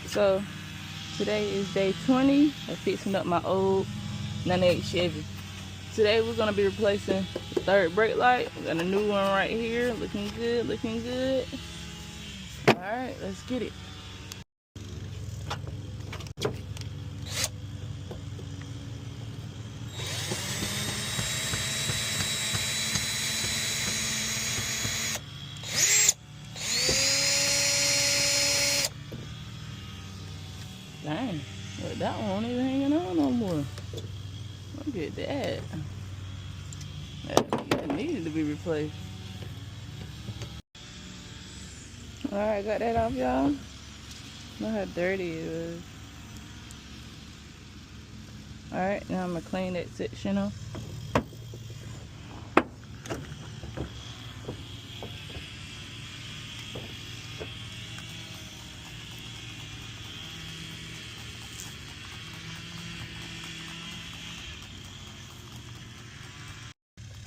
So today is day 20 of fixing up my old 98 Chevy. Today we're gonna be replacing the third brake light. We got a new one right here, looking good, looking good. All right, let's get it. Dang, look, that one ain't even hanging on no more. Look at that. That needed to be replaced. Alright, got that off, y'all. Look how dirty it was. Alright, now I'm gonna clean that section off.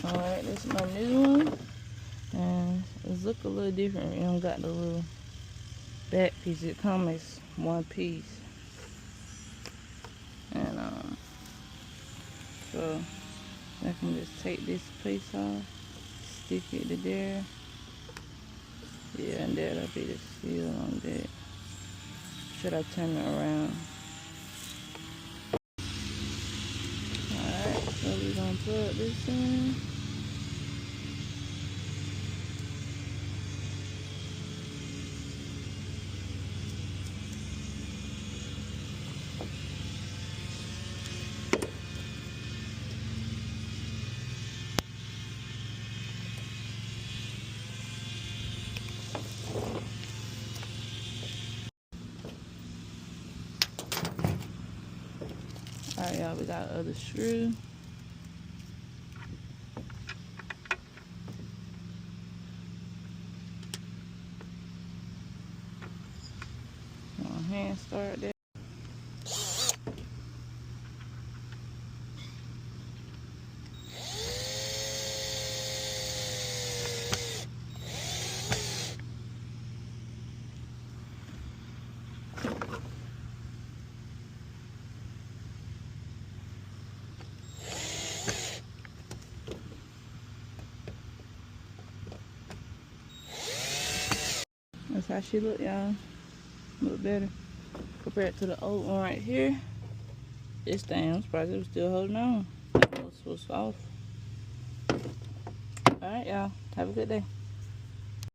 Alright, this is my new one. And it's look a little different. It don't got the little back piece. It comes as one piece. And so I can just take this piece off, stick it to there. Yeah, and that'll be the seal on that. Should I turn it around? Alright, so we're gonna plug this in. Alright, y'all, we got other screw. Hand start there. That's how she look, y'all. Look better compared to the old one right here. This thing, I'm surprised it was still holding on. That was so soft. Alright, y'all. Have a good day.